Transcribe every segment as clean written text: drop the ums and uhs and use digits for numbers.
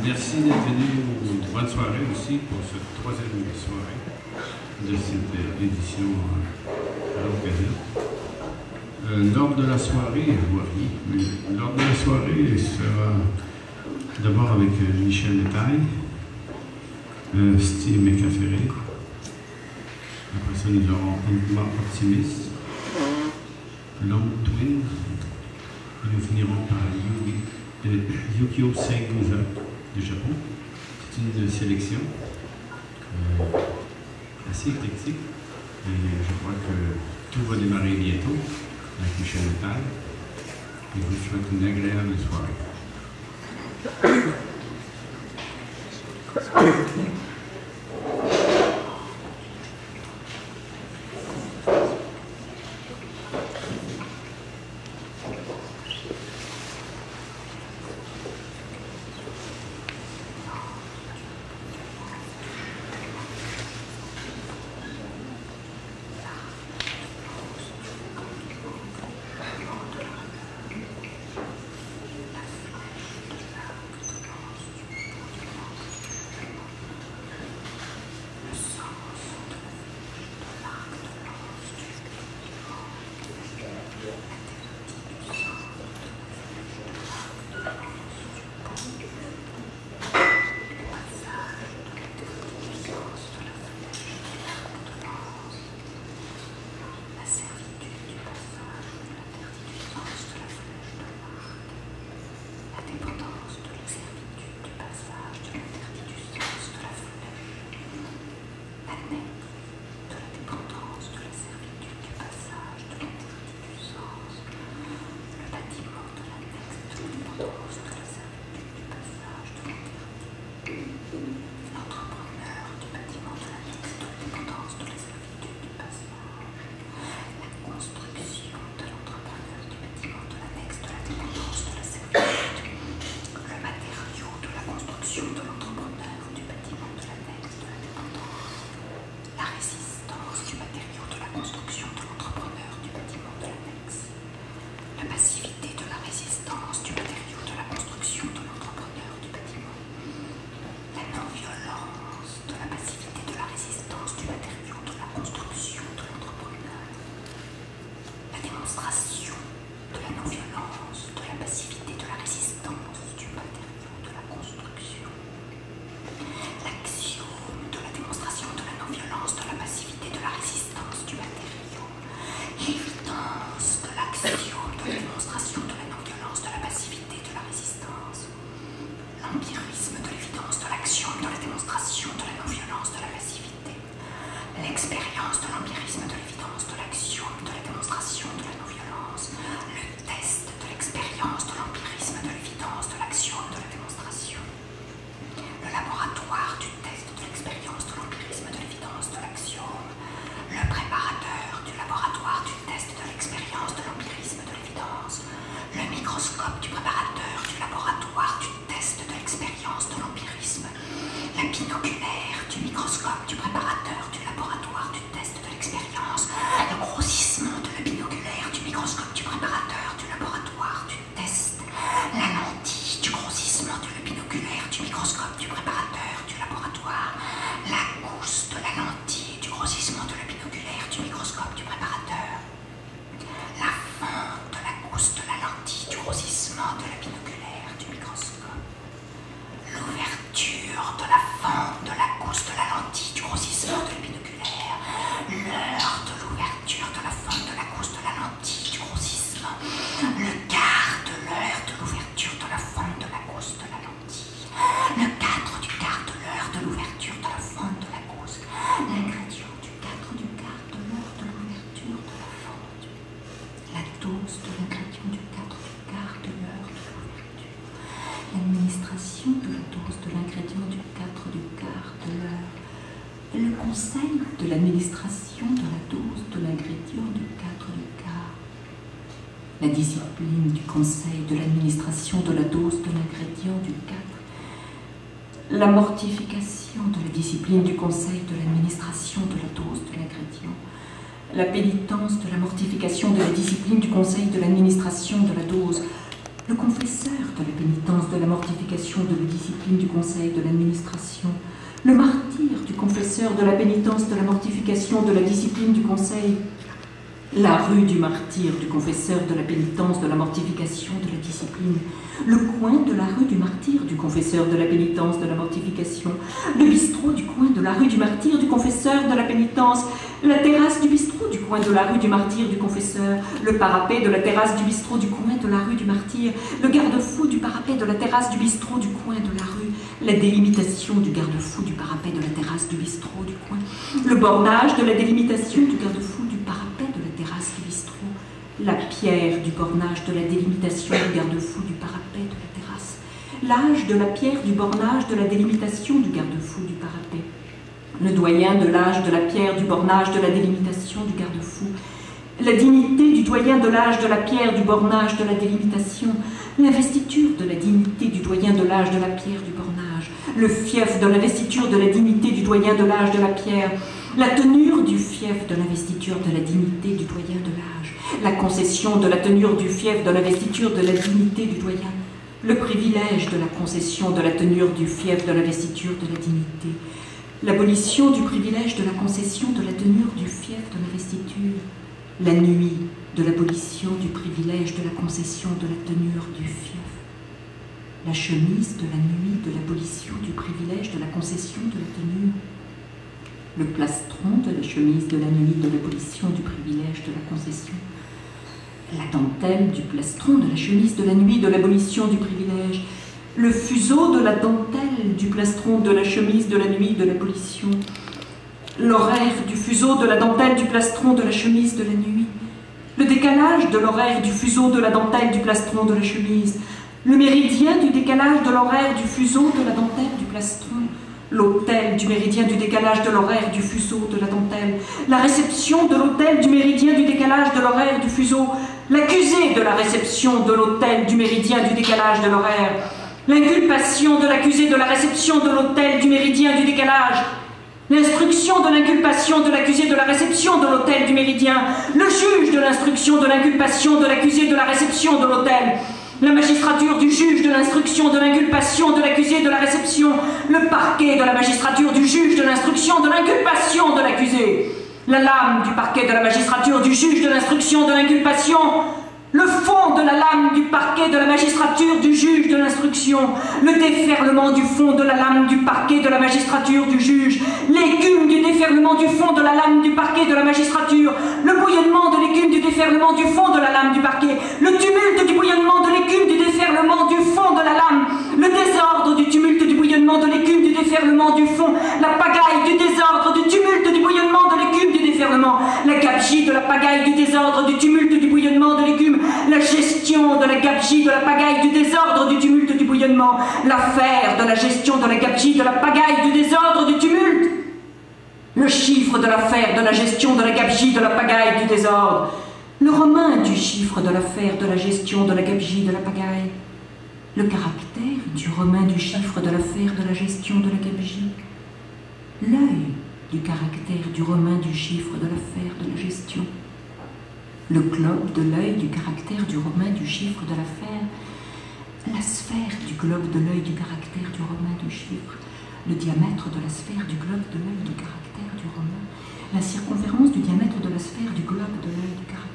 Merci d'être venu. Bonne soirée aussi pour cette troisième soirée de cette édition à l'occasion. L'ordre de la soirée, l'ordre de la soirée sera d'abord avec Michel Détail, Steve McAferry. Après ça, nous aurons Intima Optimist, Long Twin, et nous finirons par Yukio Seiguza du Japon. C'est une sélection assez éclectique et je crois que tout va démarrer bientôt avec Michel Détail. Et je vous souhaite une agréable soirée. La discipline du conseil de l'administration de la dose de l'ingrédient du 4. La mortification de la discipline du conseil de l'administration de la dose de l'ingrédient. La pénitence de la mortification de la discipline du conseil de l'administration de la dose. le confesseur de la pénitence, de la mortification, de la discipline du conseil de l'administration, le martyr du confesseur de la pénitence, de la mortification, de la discipline du conseil, la rue du martyr du confesseur de la pénitence, de la mortification, de la discipline, le coin de la rue du martyr du confesseur de la pénitence, de la mortification, le bistrot du coin de la rue du martyr du confesseur de la pénitence, la terrasse du bistrot du coin de la rue du martyr du confesseur, le parapet de la terrasse du bistrot du coin de la rue du martyr, le garde-fou du parapet de la terrasse du bistrot du coin de la rue, la délimitation du garde-fou du parapet de la terrasse du bistrot du coin, le bornage de la délimitation du garde-fou du parapet de la terrasse du bistrot, la pierre du bornage de la délimitation du garde-fou du parapet de la terrasse, l'âge de la pierre du bornage de la délimitation du garde-fou du parapet, le doyen de l'âge de la pierre du bornage de la délimitation du garde-fou, la dignité du doyen de l'âge de la pierre du bornage de la délimitation, l'investiture de la dignité du doyen de l'âge de la pierre du bornage, le fief de l'investiture de la dignité du doyen de l'âge de la pierre, la tenure du fief de l'investiture de la dignité du doyen de l'âge, la concession de la tenure du fief de l'investiture de la dignité du doyen, le privilège de la concession de la tenure du fief de l'investiture de la dignité, l'abolition du privilège de la concession de la tenure du fief de l'investiture, la nuit de l'abolition du privilège de la concession de la tenure du fief, la chemise de la nuit de l'abolition du privilège de la concession de la tenure, le plastron de la chemise de la nuit de l'abolition du privilège de la concession, la dentelle du plastron de la chemise de la nuit de l'abolition du privilège, le fuseau de la dentelle du plastron de la chemise de la nuit de l'abolition, l'horaire du fuseau de la dentelle du plastron de la chemise de la nuit, le décalage de l'horaire du fuseau de la dentelle du plastron de la chemise, le méridien du décalage de l'horaire du fuseau de la dentelle du plastron, l'autel du méridien du décalage de l'horaire du fuseau de la dentelle, la réception de l'autel du méridien du décalage de l'horaire du fuseau, l'accusé de la réception de l'autel du méridien du décalage de l'horaire, l'inculpation de l'accusé de la réception de l'autel du méridien du décalage, l'instruction de l'inculpation de l'accusé de la réception de l'autel du méridien, le juge de l'instruction de l'inculpation de l'accusé de la réception de l'autel, la magistrature du juge de l'instruction de l'inculpation de l'accusé de la réception, le parquet de la magistrature du juge de l'instruction de l'inculpation de l'accusé, la lame du parquet de la magistrature du juge de l'instruction de l'inculpation, le fond de la lame du parquet de la magistrature du juge de l'instruction, le déferlement du fond de la lame du parquet de la magistrature du juge, l'écume du déferlement du fond de la lame du parquet de la magistrature, le bouillonnement de l'écume du déferlement du fond de la lame du parquet, le tumulte du bouillonnement de l'écume du déferlement du fond de la lame, le désordre du tumulte du bouillonnement de l'écume du déferlement du fond, la pagaille du désordre du tumulte du bouillonnement de l'écume du déferlement, la gabegie de la pagaille du désordre du tumulte du bouillonnement de l'écume, la gestion de la gabegie de la pagaille du désordre du tumulte du bouillonnement, l'affaire de la gestion de la gabegie de la pagaille du désordre du tumulte, le chiffre de l'affaire de la gestion de la gabegie de la pagaille du désordre, le romain du chiffre de l'affaire de la gestion de la gabegie de la pagaille, le caractère du romain du chiffre de l'affaire de la gestion de la gabegie, l'œil du caractère du romain du chiffre de l'affaire de la gestion, le globe de l'œil du caractère du romain du chiffre de l'affaire, la sphère du globe de l'œil du caractère du romain du chiffre, le diamètre de la sphère du globe de l'œil du caractère du romain, la circonférence du diamètre de la sphère du globe de l'œil du caractère,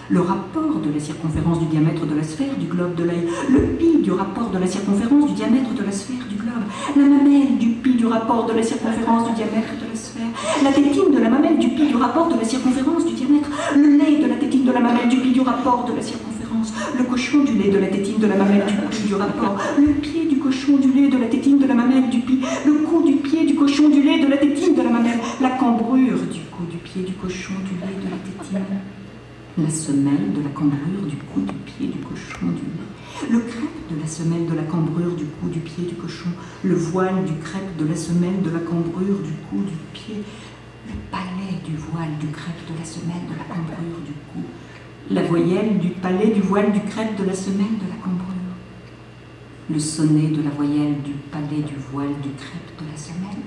le rapport de la circonférence du diamètre de la sphère du globe de l'œil, le pi du rapport de la circonférence du diamètre de la sphère du globe, la mamelle du pi du rapport de la circonférence du diamètre de la sphère, la tétine de la mamelle du pi du rapport de la circonférence du diamètre, le lait de la tétine de la mamelle du pi du rapport de la circonférence, le cochon du lait de la tétine de la mamelle du pi du rapport, le pied du cochon du lait de la tétine de la mamelle du pi, le cou du pied du cochon du lait de la tétine de la mamelle, la cambrure du cou du pied du cochon du lait de la tétine, la semelle de la cambrure du cou du pied du cochon du lait, le crêpe de la semelle de la cambrure du cou du pied du cochon, le voile du crêpe de la semelle de la cambrure du cou du pied, le palais du voile du crêpe de la semelle de la cambrure du cou, la voyelle du palais du voile du crêpe de la semelle de la cambrure, le sonnet de la voyelle du palais du voile du crêpe de la semelle,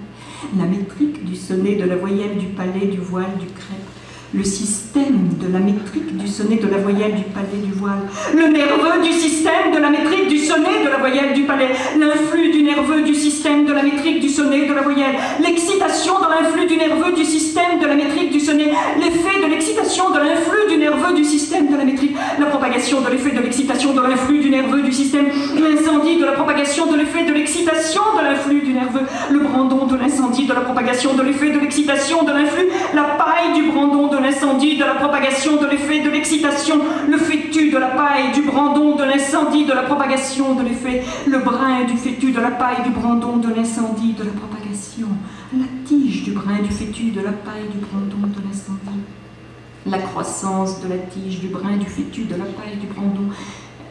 la métrique du sonnet de la voyelle du palais du voile du crêpe, le système de la métrique du sonnet de la voyelle du palais du voile, le nerveux du système de la métrique du sonnet de la voyelle du palais, l'influx du nerveux du système de la métrique du sonnet de la voyelle, l'excitation dans l'influx du nerveux du système de la métrique du sonnet, l'effet de l'excitation de l'influx du nerveux du système de la métrique, la propagation de l'effet de l'excitation de l'influx du nerveux du système, l'incendie de la propagation de l'effet de l'excitation de l'influx du nerveux, le brandon de l'incendie de la propagation de l'effet de l'excitation de l'influx, la paille du brandon de l'incendie, de la propagation de l'effet de l'excitation, le fétu de la paille, du brandon, de l'incendie, de la propagation de l'effet, le brin du fétu, de la paille, du brandon, de l'incendie, de la propagation, la tige du brin, du fétu, de la paille, du brandon, de l'incendie, la croissance de la tige, du brin, du fétu, de la paille, du brandon,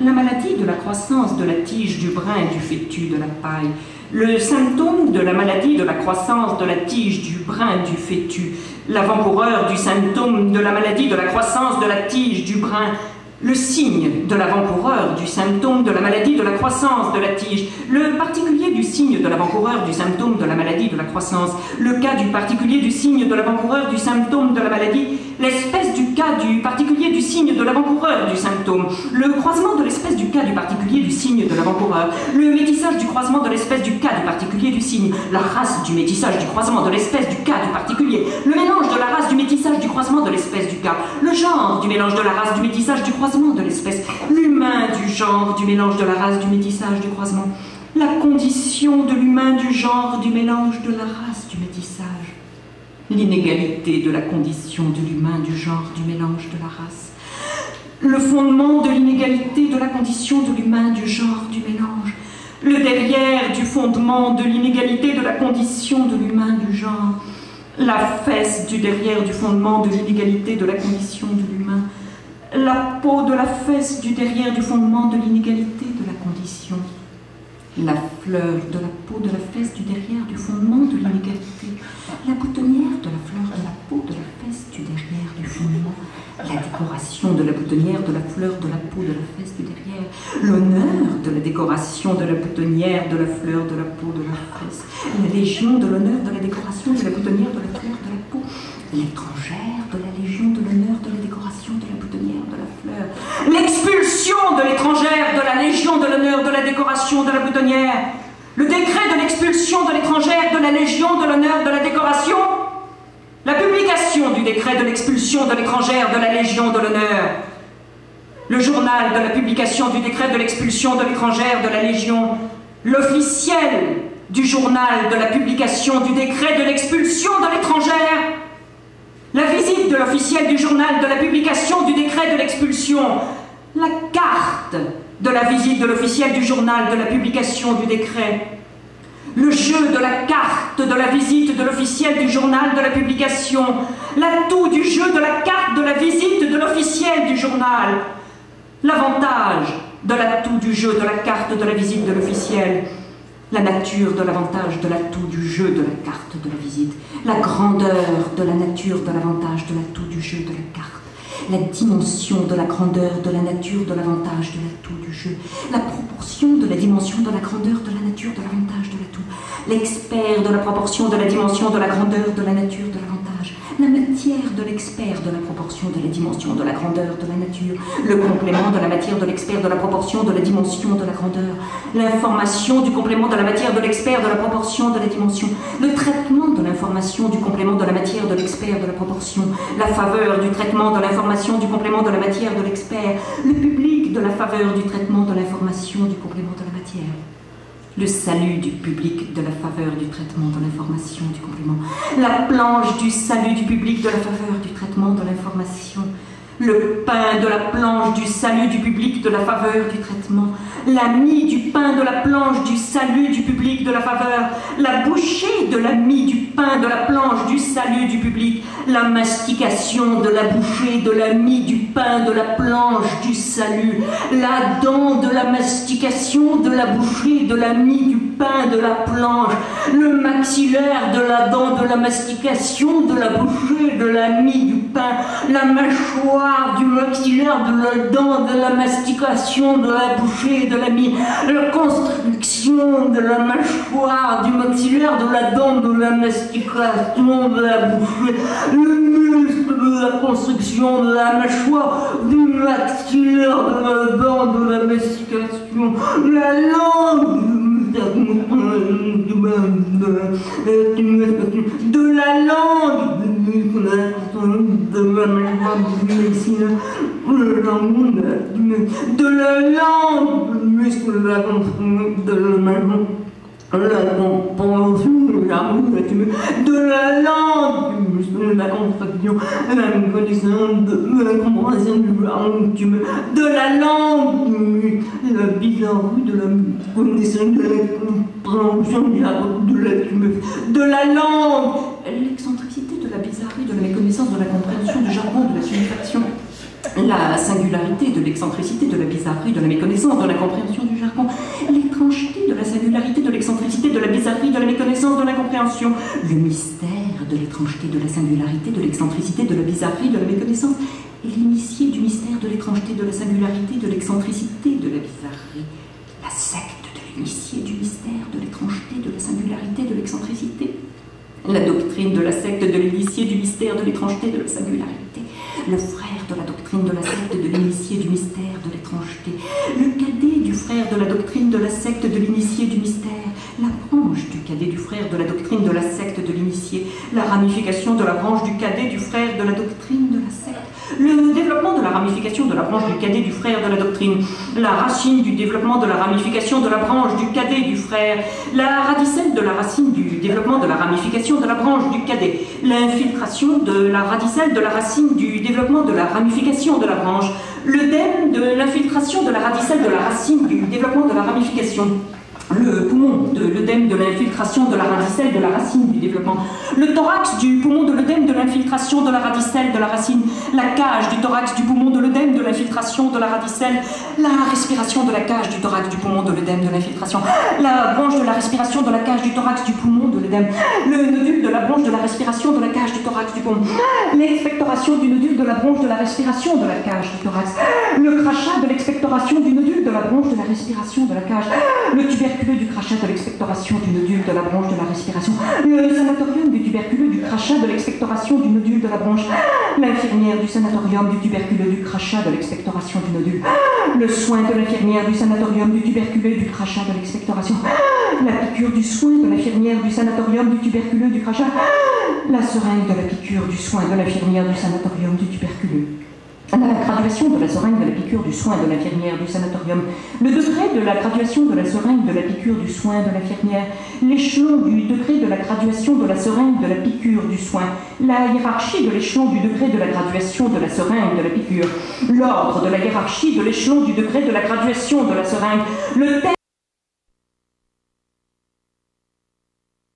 la maladie de la croissance de la tige, du brin, du fétu, de la paille, le symptôme de la maladie de la croissance de la tige, du brin, du fétu, l'avant-coureur du symptôme de la maladie de la croissance de la tige, du brin, le signe de l'avant-coureur du symptôme de la maladie de la croissance de la tige, le particulier du signe de l'avant-coureur du symptôme de la maladie de la croissance, le cas du particulier du signe de l'avant-coureur du symptôme de la maladie, l'espèce du cas du particulier du signe de l'avant-coureur du symptôme, le croisement de l'espèce du cas du particulier du signe de l'avant-coureur, le métissage du croisement de l'espèce du cas du particulier du signe, la race du métissage du croisement de l'espèce du cas du particulier, le mélange de la race du métissage du croisement de l'espèce du cas, le genre du mélange de la race du métissage du croisement de l'espèce, l'humain du genre du mélange de la race du métissage du croisement, la condition de l'humain du genre du mélange de la race du métissage, l'inégalité de la condition de l'humain du genre du mélange de la race, le fondement de l'inégalité de la condition de l'humain du genre du mélange, le derrière du fondement de l'inégalité de la condition de l'humain du genre, la fesse du derrière du fondement de l'inégalité de la condition de l'humain, la peau de la fesse du derrière du fondement de l'inégalité de la condition, la fleur de la peau de la fesse du derrière du fondement de l'inégalité, la boutonnière de la fleur de la peau de la fesse du derrière du fondement, la décoration de la boutonnière de la fleur de la peau de la fesse du derrière, l'honneur de la décoration de la boutonnière de la fleur de la peau de la fesse, la légion de l'honneur de la décoration de la boutonnière de la fleur de la peau, l'étrangère de la légion de l'honneur de la décoration de la boutonnière de la fleur, l'expulsion de l'étrangère de la légion de l'honneur de la décoration de la boutonnière, le décret de l'expulsion de l'étrangère de la légion de l'honneur de la décoration, la publication du décret de l'expulsion de l'étrangère de la légion de l'honneur, le journal de la publication du décret de l'expulsion de l'étrangère de la légion, l'officiel du journal de la publication du décret de l'expulsion de l'étrangère, la visite de l'officiel du journal de la publication du décret de l'expulsion, la carte de la visite de l'officiel du journal de la publication du décret, le jeu de la carte de la visite de l'officiel du journal de la publication, l'atout du jeu de la carte de la visite de l'officiel du journal, l'avantage de l'atout du jeu de la carte de la visite de l'officiel, la nature de l'avantage de l'atout du jeu de la carte de la visite, la grandeur de la nature de l'avantage de l'atout du jeu de la carte, la dimension de la grandeur de la nature de l'avantage de l'atout du jeu, la proportion de la dimension de la grandeur de la nature de l'avantage de l'atout, l'expert de la proportion de la dimension de la grandeur de la nature de l'avantage, la matière de l'expert de la proportion de la dimension de la grandeur de la nature, le complément de la matière de l'expert de la proportion de la dimension de la grandeur, l'information du complément de la matière de l'expert de la proportion de la dimension, le traitement de l'information du complément de la matière de l'expert de la proportion, la faveur du traitement de l'information du complément de la matière de l'expert, le public de la faveur du traitement de l'information du complément de la matière, le salut du public de la faveur du traitement de l'information du complément, la planche du salut du public de la faveur du traitement de l'information, le pain de la planche du salut du public de la faveur du traitement, la mie du pain de la planche du salut du public de la faveur, la bouchée de la mie du pain de la planche du salut du public, la mastication de la bouchée de la mie du pain de la planche du salut, la dent de la mastication de la bouchée de la mie du pain de la planche, le maxillaire de la dent de la mastication de la bouchée de la mie du pain, la mâchoire du maxillaire de la dent de la mastication de la bouchée de la mie, la constriction de la mâchoire du maxillaire de la dent de la mastication de la bouchée, le muscle de la construction de la mâchoire, du maxillaire, de la dent, de la mastication, la langue, de la langue, de la mâchoire, du médecine, de la langue, du muscle, de la mâchoire, la compréhension, de la langue, de la contraction, la connaissance, de la compréhension du langue, de la langue, la bizarrerie, de la connaissance, de la compréhension de la langue, l'excentricité, de la bizarrerie, de la méconnaissance, de la compréhension du jargon, de la signification. La singularité de l'excentricité, de la bizarrerie, de la méconnaissance, de la compréhension du jargon, l'étrangeté de la singularité, de l'excentricité, de la bizarrerie, de la méconnaissance, de la compréhension, le mystère de l'étrangeté, de la singularité, de l'excentricité, de la bizarrerie, de la méconnaissance, et l'initié du mystère de l'étrangeté, de la singularité, de l'excentricité, de la bizarrerie, la secte de l'initié du mystère de l'étrangeté, de la singularité, de l'excentricité, la doctrine de la secte de l'initié du mystère de l'étrangeté, de la singularité, le frère de la doctrine de la secte de l'initié du mystère de l'étrangeté, le cadet du frère de la doctrine de la secte de l'initié du mystère, la branche du cadet du frère de la doctrine de la secte de l'initié, la ramification de la branche du cadet du frère de la doctrine de la secte, le développement de la ramification de la branche du cadet du frère de la doctrine, la racine du développement de la ramification de la branche du cadet du frère, la radicelle de la racine du développement de la ramification de la branche du cadet, l'infiltration de la radicelle de la racine du développement de la ramification de la branche, l'œdème de l'infiltration de la radicelle de la racine du développement de la ramification, le poumon de l'œdème de l'infiltration de la radicelle de la racine du développement, le thorax du poumon de l'œdème de l'infiltration de la radicelle de la racine, la cage du thorax du poumon de l'œdème de l'infiltration de la radicelle, la respiration de la cage du thorax du poumon de l'œdème de l'infiltration, la branche de la respiration de la cage du thorax du poumon de l'œdème, le nodule de la branche de la respiration de la cage du thorax du poumon, l'expectoration du nodule de la branche de la respiration de la cage du thorax, le crachat de l'expectoration du nodule de la branche de la respiration de la cage, le tuberculeux du crachat de l'expectoration du nodule de la branche de la respiration, le sanatorium du tuberculeux du crachat de l'expectoration du nodule de la branche, l'infirmière du sanatorium du tuberculeux du crachat de l'expectoration du nodule, le soin de l'infirmière du sanatorium du tuberculeux du crachat de l'expectoration, la piqûre du soin de l'infirmière du sanatorium du tuberculeux du crachat, la seringue de la piqûre du soin de l'infirmière du sanatorium du tuberculeux. La graduation de la seringue de la piqûre du soin de l'infirmière du sanatorium, le degré de la graduation de la seringue de la piqûre du soin de l'infirmière, l'échelon du degré de la graduation de la seringue de la piqûre du soin, la hiérarchie de l'échelon du degré de la graduation de la seringue de la piqûre, l'ordre de la hiérarchie de l'échelon du degré de la graduation de la seringue, le